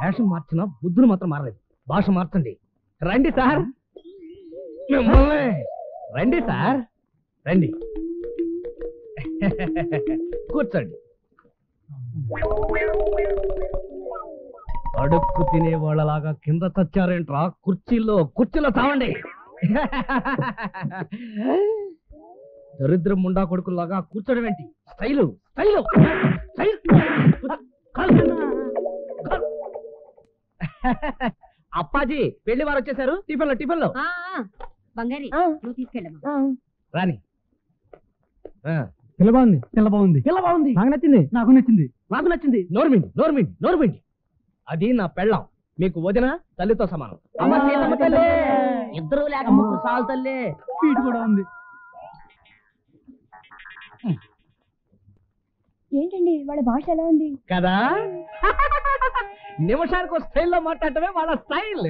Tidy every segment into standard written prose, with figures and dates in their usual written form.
వేషం మార్చిన బుద్ధులు మాత్రం మారలేదు. భాష మార్చండి. రండి సార్, మిమ్మల్ని రండి సార్, రండి కూర్చోండి. అడుక్కు తినే వాళ్ళలాగా కింద చచ్చారేంట్రా? కుర్చీలో చావండి. దరిద్రం ముండా కొడుకులాగా కూర్చోడం ఏంటి? Style style style. అప్పాజీ పెళ్లి వారు వచ్చేసారు. టిఫిన్లో బంగారి నువ్వు తీసుకెళ్ళమ్మా. రాని. పిల్ల బాగుంది. నాకు నచ్చింది. నోర్మిండి. అది నా పెళ్ళం. మీకు వదిన తల్లితో సమానం. ఇద్దరు లేక ముగ్గురు సాల్ తల్లి. స్వీట్ కూడా ఉంది. ఏంటండి వాళ్ళ భాష ఎలా ఉంది కదా? నిమిషానికి ఒక స్టైల్లో మాట్లాడటమే వాళ్ళ స్టైల్.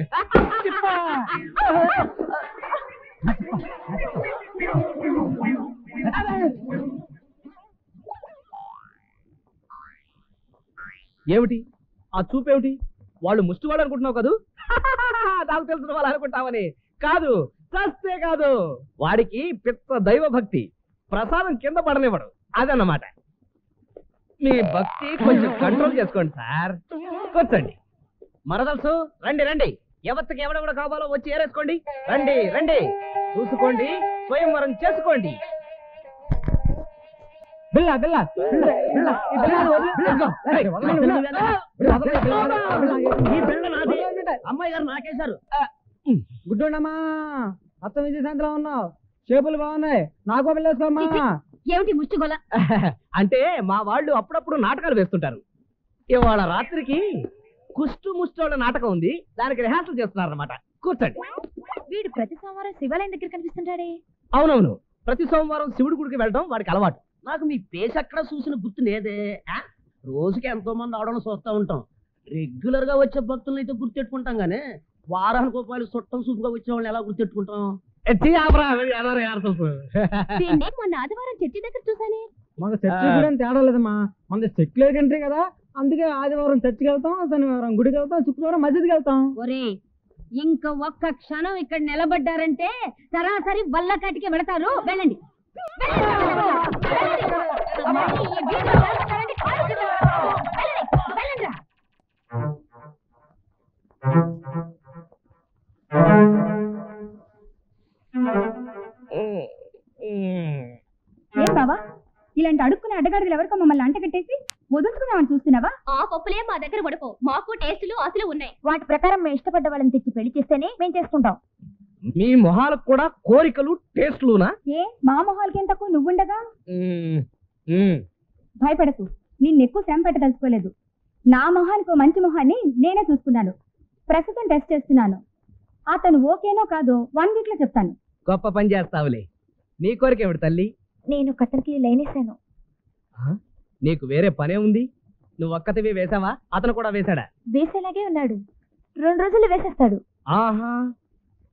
ఏమిటి ఆ చూపేమిటి? వాళ్ళు ముష్టి వాళ్ళు అనుకుంటున్నావు కదూ? నాకు తెలిసిన వాళ్ళు అనుకుంటామని కాదు, చస్తే కాదు. వాడికి పిత్త దైవ భక్తి, ప్రసాదం కింద పడనివ్వడు. అదన్నమాట. మీ భక్తి కొంచెం కంట్రోల్ చేసుకోండి సార్. కూర్చోండి. మరదల్సు రండి. ఎవరికి ఎవడెవడ కావాలో వచ్చి ఏరేసుకోండి. రండి. చూసుకోండి, స్వయంవరం చేసుకోండి. అమ్మాయి గారు నాకేశారు. గుడ్డుండమ్మా, అత్త విజయశాంతిలో ఉన్నావు. చేపలు బాగున్నాయి, నాకు పిల్లేసుకోమ్మా. ఏమిటి ముష్టిగోల? అంటే మా వాళ్ళు అప్పుడప్పుడు నాటకాలు వేస్తుంటారు. ఇవాళ రాత్రికి కుష్టు ముష్టోళ్ళ నాటకం ఉంది, దానికి రిహార్సల్ చేస్తున్నారు అన్నమాట. కూర్చోండి. వీడు ప్రతి సోమవారం శివాలయం దగ్గర కనిపిస్తుంటాడే. అవునవును, ప్రతి సోమవారం శివుడి గుడికి వెళ్ళడం వాడికి అలవాటు. నాకు మీ పేస్ ఎక్కడ చూసిన గుర్తు లేదే. రోజుకి ఎంతో మంది ఆడడం చూస్తూ ఉంటాం. రెగ్యులర్ గా వచ్చే భక్తులను అయితే గుర్తెట్టుకుంటాం గానీ వారానికి రూపాయలు చుట్టం సూపుగా వచ్చే వాళ్ళని ఎలా గుర్తెట్టుకుంటాం? మొన్న ఆదివారం చర్చి దగ్గర చూసానే. మాకు చర్చి కూడా తేడా లేదమ్మా. మన సెక్యులర్ కంట్రీ కదా, అందుకే ఆదివారం చర్చికి వెళ్తాం, శనివారం గుడికి వెళ్తాం, శుక్రవారం మసీదుకి వెళ్తాం. ఒరే, ఇంకా ఒక్క క్షణం ఇక్కడ నిలబడ్డారంటే సరాసరి వల్లకాటికి వెళతారు. వెళ్ళండి. ఏం బావా, ఇలాంటి అడుక్కునే అడ్డగాడులు ఎవరికో మమ్మల్ని అంట కట్టేసి వదులుకున్నామని చూస్తున్నావా? ఆ పప్పులే మా దగ్గర ఉడకో. మాకు టేస్టులు ఆశలు ఉన్నాయి. వాటి ప్రకారం మేము ఇష్టపడ్డ వాళ్ళని తెచ్చి పెళ్లి చేస్తేనే మేము చేసుకుంటాం. మీ మొహాలకు కూడా కోరికలు టేస్ట్లునా? ఏ మా మొహాలకి ఏం తక్కువ నువ్వుండగా? భయపడకు, నిన్ను ఎక్కువ శ్రమ పెట్టదలుచుకోలేదు. నా మొహానికి మంచి మొహాన్ని నేనే చూసుకున్నాను. ప్రస్తుతం టెస్ట్ చేస్తున్నాను. అతను ఓకేనో కాదో 1 వీక్ లో చెప్తాను. గొప్ప పని చేస్తావులే. నీ కోరిక ఏమిటి తల్లి? నేను కతనికి లైనేశాను. నీకు వేరే పనే ఉంది? నువ్వు ఒక్కతివి వేసావా? అతను కూడా వేశాడా? వేసేలాగే ఉన్నాడు. 2 రోజులు వేసేస్తాడు. ఆహా,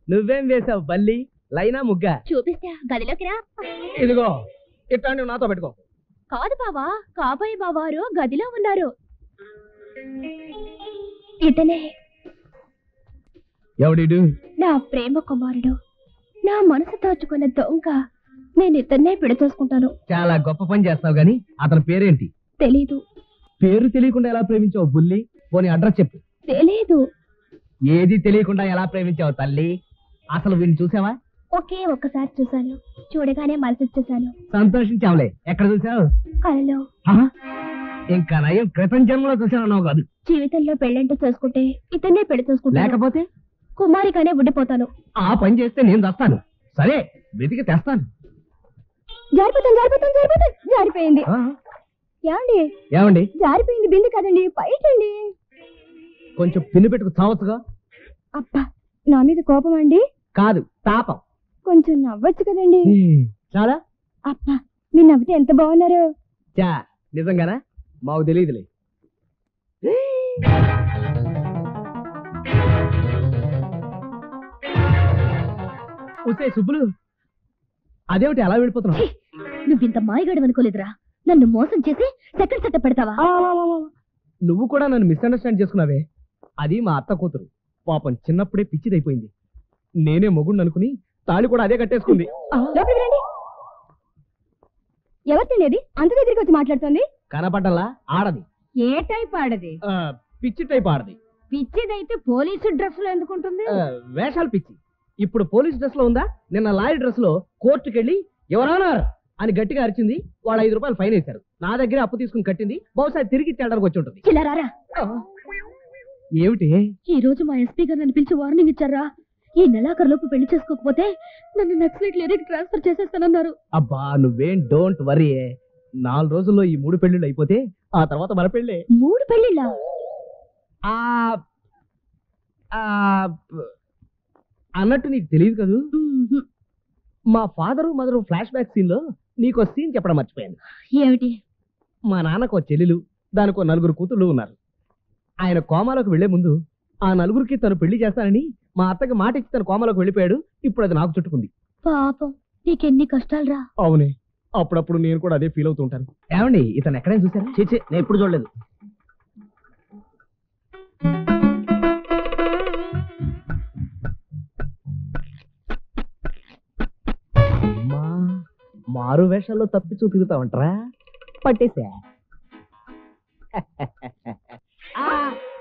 నువ్వేం వేసావు బల్లి? లైనా ముగ్గా? చూపిస్తా, గదిలోకి రా. ఇదిగో ఇట్లాంటివి నాతో పెట్టుకో. కాదు బావా, కాబోయే బావారు గదిలో ఉన్నారు. ఇతనే ఎవడిడు? నా ప్రేమ కుమారుడు, నా మనసు దాచుకున్న దొంగ. నేను ఇతన్నే పెళ్లి చేసుకుంటాను. చాలా గొప్ప పని చేస్తావు గాని అతని పేరేంటి? తెలీదు. పేరు తెలియకుండా ఎలా ప్రేమించావు బుల్లి? పోనీ అడ్రస్ చెప్పు. తెలీదు. ఏది తెలియకుండా ఎలా ప్రేమించావు తల్లి? అసలు వీడిని చూసావా? ఒకే ఒక్కసారి చూశాను. చూడగానే మనసొచ్చేసాను. సంతోషించావులే. ఎక్కడ చూసావు? కలలో. ఇంకా నయం క్రితం జన్మలో చూసానన్నావు కాదు. జీవితంలో పెళ్ళంటూ చేసుకుంటే ఇతన్నే పెళ్లి చేసుకుంటాను. లేకపోతే కుమారిగానే ఉండిపోతాను. ఆ పని చేస్తే నేను వస్తాను. సరే, వెతికి తెస్తాను. జారిపోయింది. ఏమండి? జారిపోయింది బిందు కదండి, పైకండి. కొంచెం పిన్ను పెట్టుకు చావచ్చుగా. అబ్బా, నా మీద కోపం అండి? కాదు, తాపం. కొంచెం నవ్వచ్చు కదండి. చాలా. అబ్బా, మీరు నవ్వితే ఎంత బాగున్నారు. చా, నిజంగానా? మాకు తెలియదులే. ఉసే సుబ్బులు, అదేమిటి అలా వెళ్ళిపోతున్నావు? నువ్వింత మాయగాడు అనుకోలేదురా. నన్ను మోసం చేసి సెకండ్ సెట్ పెడతావా? నువ్వు కూడా నన్ను మిస్అండర్స్టాండ్ చేసుకున్నావే. అది మా అత్త కూతురు, పాపం చిన్నప్పుడే పిచ్చిదైపోయింది. నేనే మొగుడు అనుకుని తాళి కూడా అదే కట్టేసుకుంది. లోపలికి రండి. ఎవరు తినేది అంత దగ్గరికి వచ్చి మాట్లాడుతోంది? కనపడ్డలా ఆడది. ఏ టైప్ ఆడది? పిచ్చి టైప్ ఆడది. పిచ్చిదైతే పోలీసు డ్రెస్ లో ఎందుకుంటుంది? వేషాలు పిచ్చి. ఇప్పుడు పోలీస్ డ్రెస్ లో ఉందా? నిన్న లాయర్ డ్రెస్ లో కోర్టుకెళ్ళి ఎవరన్నారు అని గట్టిగా అరిచింది. వాళ్ళు 5 రూపాయలు ఫైన్ వేశారు. నా దగ్గర అప్పు తీసుకుని కట్టింది. బహుశా తిరిగి తేడానికి వచ్చి ఉంటుంది. ఇలా రారా. ఏమిటి? ఈ రోజు మా ఎస్పీ గారు నన్ను పిలిచి వార్నింగ్ ఇచ్చారా. ఈ నెలాఖరులోపు పెళ్లి చేసుకోకపోతే నన్ను నక్సలైట్ ఏరియాకి ట్రాన్స్ఫర్ చేసేస్తానన్నారు. అబ్బా నువ్వేం డోంట్ వరీ. 4 రోజుల్లో ఈ 3 పెళ్లిళ్ళు అయిపోతే ఆ తర్వాత మన పెళ్ళే. 3 పెళ్లిళ్ళా? అన్నట్టు నీకు తెలియదు కదూ, మా father mother flash back scene లో నీకు సీన్ చెప్పడం మర్చిపోయాను. ఏమిటి? మా నాన్నకు చెల్లెలు, దానికో 4 కూతుళ్ళు ఉన్నారు. ఆయన కోమాలోకి వెళ్లే ముందు ఆ 4కి తను పెళ్లి చేస్తానని మా అత్తకి మాట ఇచ్చి తను కోమాలోకి వెళ్ళిపోయాడు. ఇప్పుడు అది నాకు చుట్టుకుంది. పాపం నీకెన్ని కష్టాలు రా. అవునే, అప్పుడప్పుడు నేను కూడా అదే ఫీల్ అవుతూ ఉంటాను. ఏమండి ఇతను ఎక్కడైనా చూసారా? చేచే నేను ఎప్పుడు చూడలేదు. మారు వేషాల్లో తప్పించు తిరుగుతావంటరా? పట్టేశా.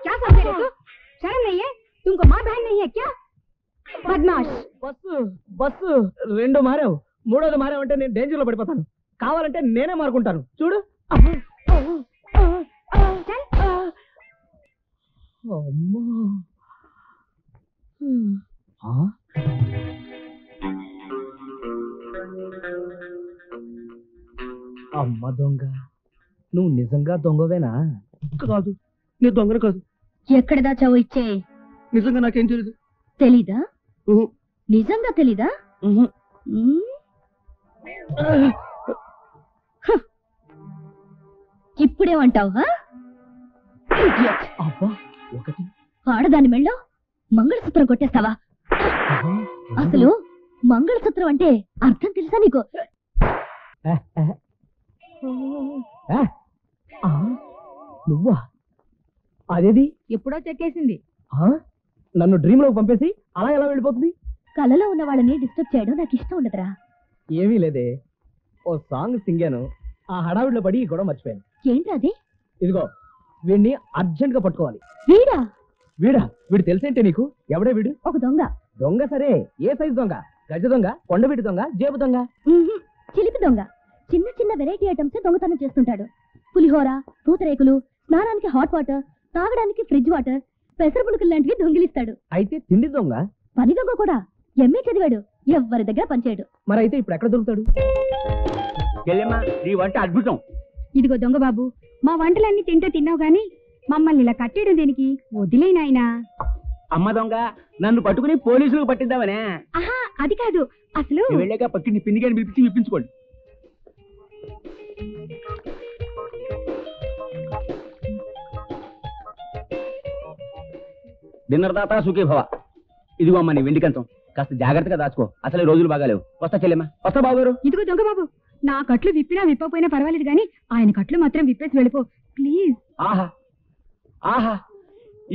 क्या समझे तू? शर्म नहीं है? तुमको माँ बहन नहीं है क्या? बदमाश. బస్సు 2 మారావు, 3వది మారావంటే నేను డేంజర్ లో పడిపోతాను. కావాలంటే నేనే మారుకుంటాను చూడు. అమ్మ దొంగ, నువ్వు నిజంగా దొంగవేనా? కాదు, నేను దొంగను కాదు. ఎక్కడ దాచావు? ఇచ్చే. నిజంగా నాకేం తెలియదు. తెలీదా? నిజంగా తెలీదా? ఇప్పుడేమంటావు? అబ్బా ఒకటి ఆడదాని మెళ్ళో మంగళసూత్రం కొట్టేస్తావా? అసలు మంగళసూత్రం అంటే అర్థం తెలుసా నీకు? నువ్వా? అదేది ఎప్పుడో చెక్కేసింది. నన్ను డ్రీమ్ లోకి పంపేసి అలా ఎలా వెళ్ళిపోతుంది? కలలో ఉన్న వాళ్ళని డిస్టర్బ్ చేయడం నాకు ఇష్టం ఉండదురా. ఏమీ లేదే, ఓ సాంగ్ సింగాను, ఆ హడావిడిలో పడి ఈ గొడవ మర్చిపోయాను. ఏంట్రా అది? ఇదిగో వీడిని అర్జెంట్ గా పట్టుకోవాలి. వీడా? వీడు తెలిసేంటే నీకు? ఎవడే వీడు? ఒక దొంగ. దొంగ సరే, ఏ సైజు దొంగ? గజ దొంగ, కొండవీటి దొంగ, జేబు దొంగ? చిలిపి దొంగ. చిన్న చిన్న వెరైటీ ఐటమ్స్ దొంగతనం చేస్తుంటాడు. పులిహోర, పూతరేకులు, స్నానానికి హాట్ వాటర్, తాగడానికి ఫ్రిడ్జ్ వాటర్, పెసరపులుకులు లాంటివి దొంగిలిస్తాడు. అయితే తిండి దొంగ? పని దొంగ కూడా. ఎంఏ చదివాడు, ఎవ్వరి దగ్గర పనిచేయడు. మరి అయితే ఇప్పుడు ఎక్కడ దొరుకుతాడు? నీ వంట అద్భుతం. ఇదిగో దొంగ బాబు, మా వంటలన్నీ తింటే తిన్నావు గాని మమ్మల్ని ఇలా కట్టేయడం దేనికి? వదిలేనాయనా. అమ్మ దొంగ, నన్ను పట్టుకుని పోలీసులకు పట్టిద్దామనే. ఆహా, అది కాదు. అసలు వెళ్ళాక పక్కింటి పిండిగాని పిలిపించి విప్పించుకోండి. డిన్నర్ దాతా సుఖీ భవ. ఇదిగో అమ్మ నీ వెండి కంచం, కాస్త జాగ్రత్తగా దాచుకో. అసలు రోజులు బాగాలేవు. వస్తా చెల్లెమ్మా. వస్తా బాబు గారు. ఇదిగో దొంగ బాబు, నా కట్లు విప్పినా విప్పకపోయినా పర్వాలేదు గాని ఆయన కట్లు మాత్రం విప్పేసి వెళ్ళిపో ప్లీజ్. ఆహా ఆహా,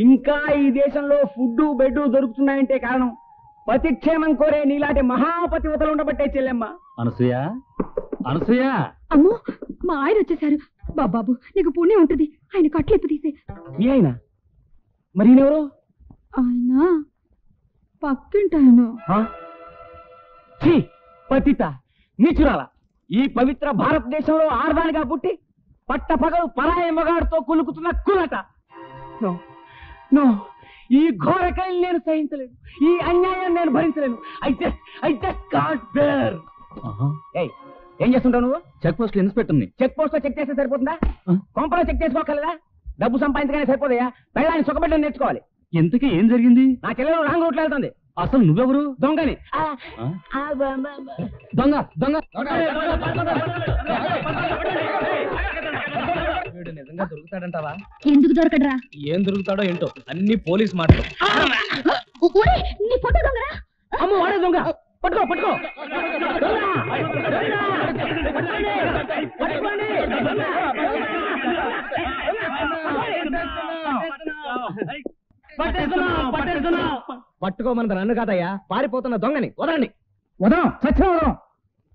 ఇంకా ఈ దేశంలో ఫుడ్ బెడ్ దొరుకుతున్నాయంటే కారణం పతిక్షేమం కోరే నీలాంటి మహాపతివతలు ఉండబట్టే చెల్లెమ్మ. అనసూయ, అనసూయ. అమ్మో, మా ఆయన వచ్చేసారు. బాబాబు నీకు పుణ్యం ఉంటుంది, ఆయన కట్లు ఇప్పు తీసే. మీ ఆయన? మరి ఈయనెవరు? ఆయన పక్కింటాయను. పతిత, నీచురాల. ఈ పవిత్ర భారతదేశంలో ఆడదానిగా పుట్టి పట్టపగలు పరాయి మగాడితో కులుకుతున్న కులట. నో నో, ఈ ఘోర కళని నేను సహించలేను. ఈ అన్యాయం నేను భరించలేను. I just can't bear. ఏం చేస్తుంటావు నువ్వు? చెక్ పోస్ట్ ఇన్స్పెక్టర్ ని. చెక్ పోస్ట్ లో చెక్ చేస్తే సరిపోతుందా? కొంపలో చెక్ చేసుకోగలదా? డబ్బు సంపాదించగానే సరిపోదయా? పెళ్ళాన్ని సుఖపెట్టడం నేర్చుకోవాలి. ఎంతకీ ఏం జరిగింది? నా చెల్లెలు రాంగ్ రూట్లో వెళ్తుంది. అసలు నువ్వెవరు? దొంగని. దొంగ దొంగ. వీడు నిజంగా దొరుకుతాడంటావా? ఎందుకు దొరకడరా? ఏం దొరుకుతాడో ఏంటో, అన్ని పోలీస్ మాటలు. నీ ఫోటో దొంగరా? అమ్మ వాడే దొంగ. పట్టుకో పట్టుకో దొంగ! దొంగ! పట్టుకోండి! పట్టుకోండి! పట్టుకోమన్నది నన్ను కాదయ్యా, పారిపోతున్న దొంగని వదలండి. వదలం సత్యం వదలం.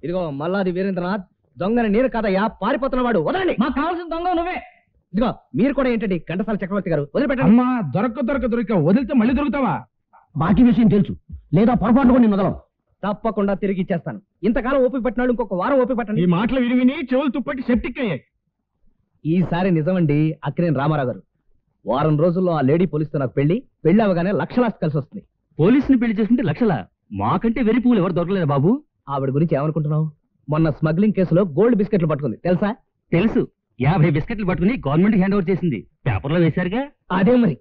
ఇదిగో మల్లాది వీరేంద్రనాథ్, దొంగని నేను కాదయ్యా, పారిపోతున్నవాడు వదలండి. మాకు కావాల్సిన దొంగ నువ్వే. ఇదిగో మీరు కూడా ఏంటండి ఘంటసాల చక్రవర్తి గారు, వదిలిపెట్టండి. అమ్మా దొరక వదిలితే మళ్ళీ దొరుకుతావా? బాకీ విషయం తెలుసు, లేదా పొరపాటు కూడా నేను వదలం. తప్పకుండా తిరిగి ఇచ్చేస్తాను. ఇంతకాలం ఓపిక పట్టినాడు, ఇంకొక వారం ఓపిక ఈ పట్టండి. మాటలు విని చెవులు తుప్పట్టి సెప్టిక్ అయ్యాయి. ఈసారి నిజమండి అక్కినేని రామారావు గారు. వారం రోజుల్లో ఆ లేడీ పోలీసుతో నాకు పెళ్లి అవగానే లక్షలాస్తి కలిసి వస్తుంది. పోలీసుని పెళ్లి చేస్తుంటే లక్షల, మాకంటే వెరి పువ్వులు ఎవరు దొరకలేదు బాబు. ఆవిడ గురించి ఏమనుకుంటున్నావు? మొన్న స్మగ్లింగ్ కేసులో గోల్డ్ బిస్కెట్లు పట్టుకుంది తెలుసా? తెలుసు, 50 బిస్కెట్లు పట్టుకుని గవర్నమెంట్ హ్యాండ్ ఓవర్ చేసింది. పేపర్లో వేశారుగా. అదే మరి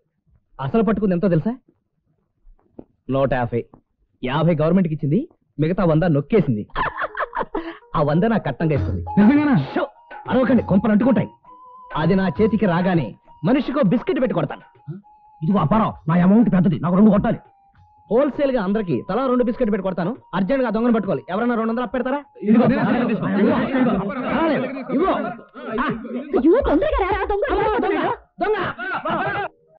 అసలు పట్టుకుంది ఎంతో తెలుసా? 150. 50 గవర్నమెంట్కి ఇచ్చింది, మిగతా 100 నొక్కేసింది. ఆ 100 నా కట్టంగా ఇస్తుంది. నిజంగానా? షో! అరవకండి, కొంపలు అంటుకుంటాయి. అది నా చేతికి రాగానే మనిషికో బిస్కెట్ పెట్టి కొడతాను. ఇదిగో అపారం, నా అమౌంట్ పెద్దది, నాకు 2 కొట్టాలి. హోల్సేల్ గా అందరికి తలా 2 బిస్కెట్ పెట్టి కొడతాను. అర్జెంట్ గా దొంగను పట్టుకోవాలి. ఎవరైనా 200 అప్పెడతారా? ఇదిగో, పర్వాలేదు, ఇదిగో. అయ్యో తొందరగా రా.